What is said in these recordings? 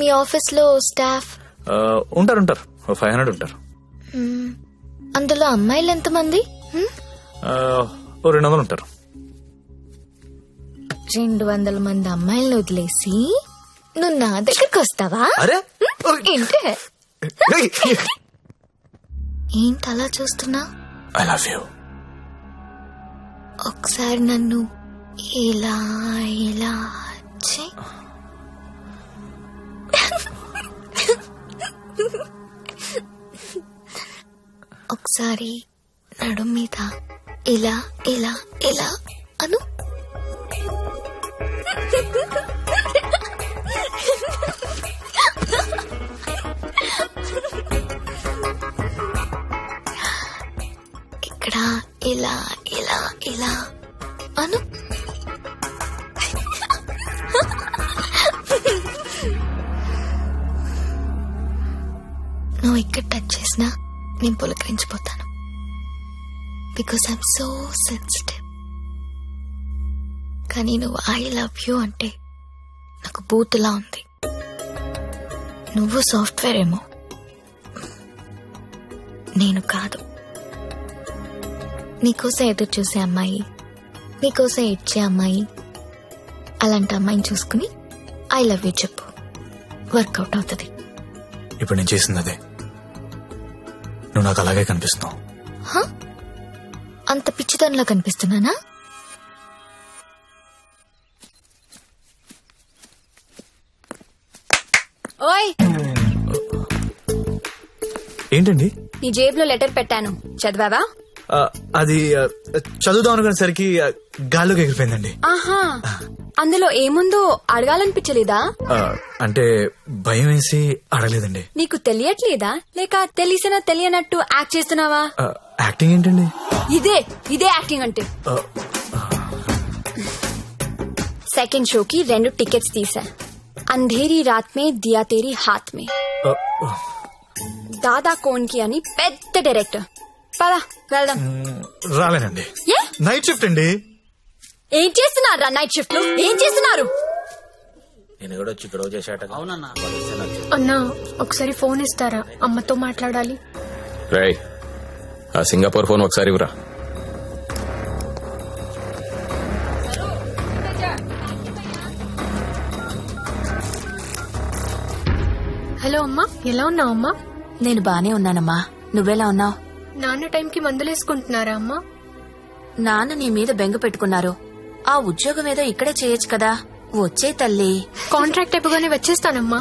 మీ office లో staff? ఉంటారు 500 ఉంటారు. అందులో అమ్మాయిలు ఎంతమంది? 200 ఉంటారు. 200 మంది అమ్మాయిలను వదిలేసి నువ్వు నా దగ్గరకు వస్తావా? ఏంటి అలా చూస్తున్నా? I love you. ఒకసారి నన్ను ఇలా ఒకసారి నడుం మీద ఇలా అను. ఇక్కడ ఇలా అను. నువ్వు ఇక్కడ టచ్ చేసినా నేను పులకరించిపోతాను. Because I'm so sensitive. కానీ నువ్వు ఐ లవ్ యూ అంటే నాకు బూతులా ఉంది. నువ్వు సాఫ్ట్వేర్ ఏమో, నేను కాదు. నీకోసం ఎదురు చూసే అమ్మాయి, నీకోసం ఇచ్చే అమ్మాయి, అలాంటి అమ్మాయిని చూసుకుని ఐ లవ్ యూ చెప్పు, వర్కౌట్ అవుతుంది. ఇప్పుడు నేను చేసింది అదే. నువ్వు నాకు అలాగే కనిపిస్తున్నావు. అంత పిచ్చితనంలా కనిపిస్తున్నానా? ఓయ్, ఏంటండి? నీ జేబులో లెటర్ పెట్టాను, చదివావా? అది చదువుదాం అనుకునేసరికి గాల్లోకి ఎగిరిపోయిందండి. ఆహా, అందులో ఏముందో అడగాలనిపించలేదా? అంటే భయం వేసి అడగలేదండి. నీకు తెలియట్లేదా, లేక తెలిసినా తెలియనట్టు యాక్ట్ చేస్తున్నావా? యాక్టింగ్ ఏంటండి? ఇదే యాక్టింగ్ అంటే. సెకండ్ షోకి 2 టికెట్స్ తీసా. అంధేరీ రాత్ మే దియా తేరీ హాత్ మే. దాదా కోన్ కి అని పెద్ద డైరెక్టర్. పదా వెళ్దాం. రాలేనండి, నైట్ షిఫ్ట్ అండి. ఏం చేస్తున్నారా నైట్ షిఫ్ట్ లో? ఏం చేస్తున్నారు? నేను కూడా వచ్చి గొడవ చేశాట. అన్నా, ఒకసారి ఫోన్ ఇస్తారా? అమ్మతో మాట్లాడాలి. రేయ్, ఆ సింగపూర్ ఫోన్ ఒకసారి ఇవ్వరా. హలో అమ్మా, ఎలా ఉన్నావు అమ్మా? నేను బానే ఉన్నానమ్మా, నువ్వెలా ఉన్నావు? నాన్న టైంకి మందులేసుకుంటున్నారా అమ్మా? నాన్న నీ మీద బెంగ పెట్టుకున్నారు. ఆ ఉద్యోగం ఏదో ఇక్కడే చేయొచ్చు కదా. వచ్చే తల్లి. కాంట్రాక్ట్ అయిపోగానే వచ్చేస్తానమ్మా.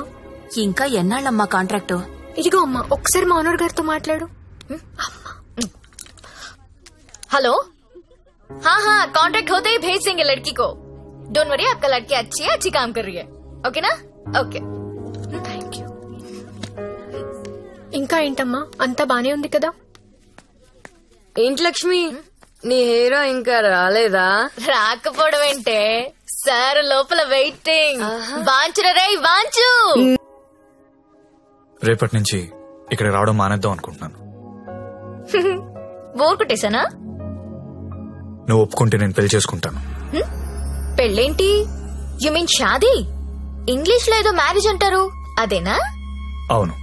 ఇంకా ఎన్నాళ్ళమ్మా కాంట్రాక్టు? ఇదిగో అమ్మా, ఒకసారి మా ఓనర్ గారితో మాట్లాడు. हेलो, हाँ, कॉन्ट्रैक्ट होते ही भेज देंगे लड़की को. डोंट वरी, आपका लड़की अच्छी काम कर रही है. ओके ना? Okay, thank you. ఇంకా ఏంటమ్మా, అంతా బానే ఉంది కదా? ఏంటి లక్ష్మి, నీ హీరో ఇంకా రాలేదా? రాకపోవడం ఏంటే, సార్ లోపల వెయిటింగ్. వాంచురా రే, వాంచు. రేపటి నుంచి ఇక్కడ రావడం మానేద్దాం అనుకుంటున్నాను. బోర్ కొట్టేశానా? నువ్వు ఒప్పుకుంటే నేను పెళ్లి చేసుకుంటాను. పెళ్ళేంటి? You mean shaadi? ఇంగ్లీష్ లో ఏదో మ్యారేజ్ అంటారు, అదేనా? అవును.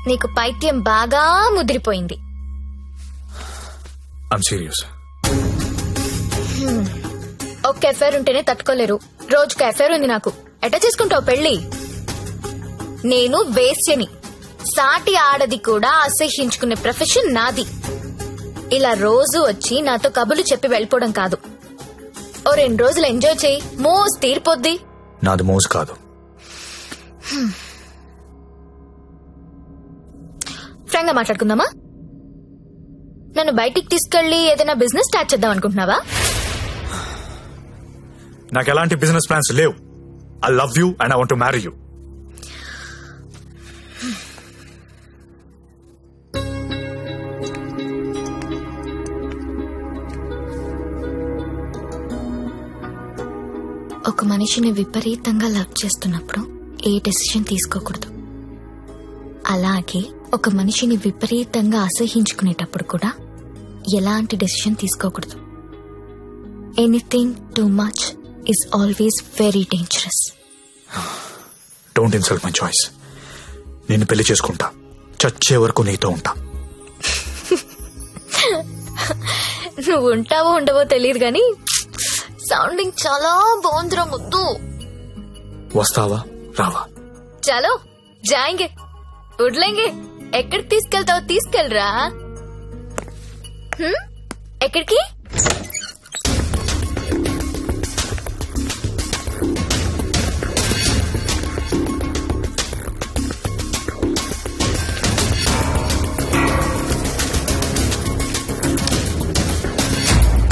నీకు పైత్యం బాగా ముదిరిపోయింది. I'm serious. ఒక్క ఎఫైర్ ఉంటేనే తట్టుకోలేరు, రోజుకు ఎఫైర్ ఉంది నాకు. ఎట్లా చేసుకుంటావు పెళ్లి? నేను వేశ్యని, సాటి ఆడది కూడా అసహ్యించుకునే ప్రొఫెషన్ నాది. ఇలా రోజు వచ్చి నాతో కబుర్లు చెప్పి వెళ్ళిపోవడం కాదు. ఓ 2 రోజులు ఎంజాయ్ చేయి, మోజ్ తీరిపోద్ది. నాది మోజు కాదు. ఫ్రాంక్ గా మాట్లాడుకుందామా? నన్ను బయటికి తీసుకెళ్లి ఏదైనా బిజినెస్ స్టార్ట్ చేద్దాం అనుకుంటున్నావా? నాకు ఎలాంటి బిజినెస్ ప్లాన్స్ లేవు. I love you and I want to marry you. ఒక మనిషిని విపరీతంగా లవ్ చేస్తున్నప్పుడు ఏ డెసిషన్ తీసుకోకూడదు. అలాగే ఒక మనిషిని విపరీతంగా అసహ్యించుకునేటప్పుడు కూడా ఎలాంటి డెసిషన్ తీసుకోకూడదు. Anything too much is always very dangerous. Don't insult my choice. నిన్ను పెళ్లి చేసుకుంటా, చచ్చే వరకు నీతో ఉంటా. నువ్వు ఉంటావో ఉండవో తెలియదు గాని సౌండింగ్ చాలా బాగుందిరా ముద్దు. వస్తావా రావా? చలో జాయింగే ఉడ్లేంగే. ఎక్కడికి తీసుకెళ్తావో తీసుకెళ్ళరా. ఎక్కడికి?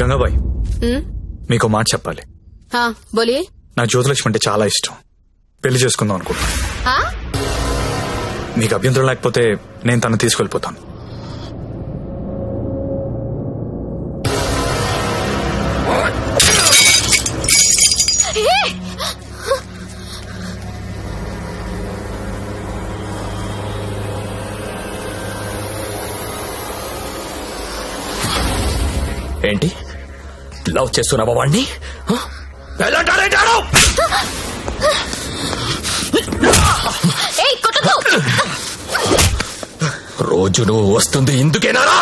గంగాబాయ్, మీకు మాట చెప్పాలి. బోలియే. నాకు జ్యోతిలక్ష్మి అంటే చాలా ఇష్టం. పెళ్లి చేసుకుందాం అనుకుంటా. మీకు అభ్యంతరం లేకపోతే నేను తను తీసుకెళ్ళిపోతాను. ఏంటి లవ్ చేస్తున్నావా వాణ్ణి? రోజు నువ్వు వస్తుంది ఇందుకేనారా?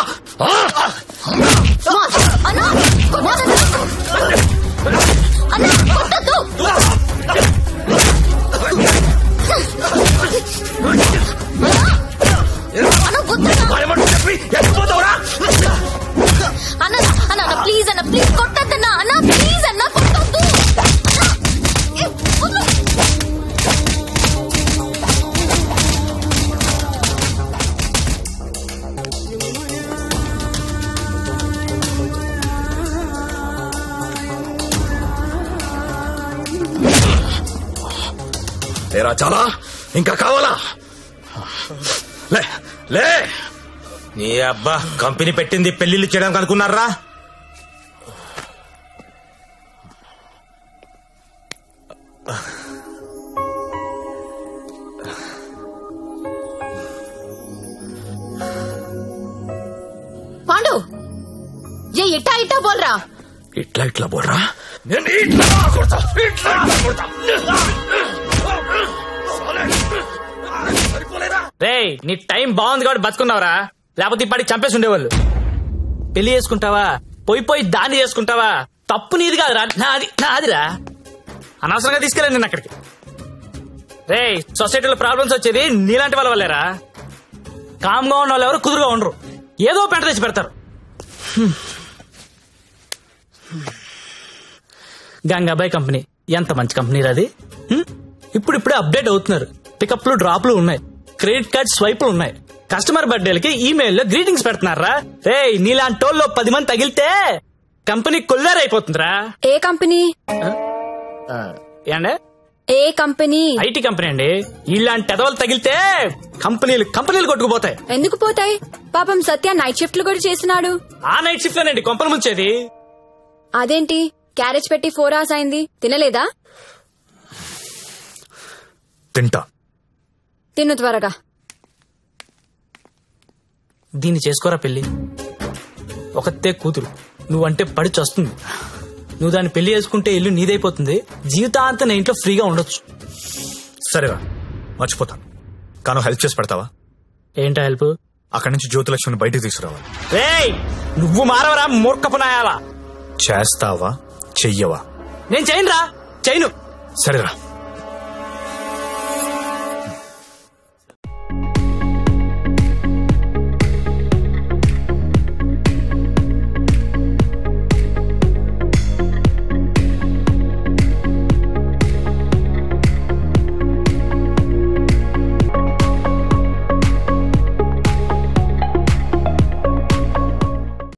అన్న ప్లీజ్ అన్న, ప్లీజ్ కొట్టద్దన్నా. అన్న ప్లీజ్ అన్న, కొట్టద్దు. లేరా చాలా? ఇంకా కావాలా? లే లే. నీ అబ్బా కంపెనీ పెట్టింది పెళ్లిళ్ళు చేయడానికి అనుకున్నారా? పాండు ఏ ఇట్టా ఇట్టా బోల్రా. ఇట్లా ఇట్లా బోర్రా. నేను ఇట్లా కొడతా, ఇట్లా కొడతా. రేయ్, నీ టైం బాగుంది కాబట్టి బతుకున్నావరా, లేకపోతే ఇప్పటికి చంపేసి ఉండేవాళ్ళు. పెళ్లి చేసుకుంటావా, పోయి దాన్ని చేసుకుంటావా? తప్పు నీది కాదురా, నాదిరా. అనవసరంగా తీసుకెళ్ళండి నేను అక్కడికి. రేయ్, సొసైటీలో ప్రాబ్లమ్స్ వచ్చేది నీలాంటి వాళ్ళ వల్లేరా. కామ్గా ఉన్న వాళ్ళు ఎవరు కుదురుగా ఉండరు, ఏదో పెంట తెచ్చి పెడతారు. గంగాబాయ్ కంపెనీ ఎంత మంచి కంపెనీ అది. ఇప్పుడిప్పుడే అప్డేట్ అవుతున్నారు. పికప్లు డ్రాప్లు ఉన్నాయి, క్రెడిట్ కార్డ్ స్వైపులు ఉన్నాయి. కస్టమర్ బర్త్డేలకి ఈమెయిల్లో గ్రీటింగ్స్ పెడుతున్నారా. రే, నీలాంటి వాళ్ళు 10 మంది తగిలితే కంపెనీ కొల్లారైపోతుందిరా. ఏ కంపెనీ? ఏండే? ఏ కంపెనీ? ఐటీ కంపెనీ అండి. ఇలాంటి ఎదవలు తగిలితే కంపెనీలు కొట్టుకుపోతాయి. ఎందుకు పోతాయి? పాపం సత్య నైట్ షిఫ్ట్లు కూడా చేస్తున్నాడు. ఆ నైట్ షిఫ్ట్ లోనండి కొంపలు ముంచేది. అదేంటి క్యారేజ్ పెట్టి 4 hours అయింది, తినలేదా? తింటా. తిను త్వరగా. దీన్ని చేసుకోరా పెళ్లి. ఒకతే కూతురు, నువ్వంటే పడి చస్తుంది. నువ్వు దాన్ని పెళ్లి చేసుకుంటే ఇల్లు నీదైపోతుంది. జీవితాంతం నేను ఇంట్లో ఫ్రీగా ఉండొచ్చు. సరేరా, మర్చిపోతాను. కానీ హెల్ప్ చేసి పెడతావా? ఏంటా హెల్ప్? అక్కడి నుంచి జ్యోతిలక్ష్మిని బయటకు తీసుకురావాలి. రేయ్, నువ్వు మారవరా మూర్ఖపునాయాలా. చేస్తావా చెయ్యవా? నేను చేయనురా, చేయను. సరేరా.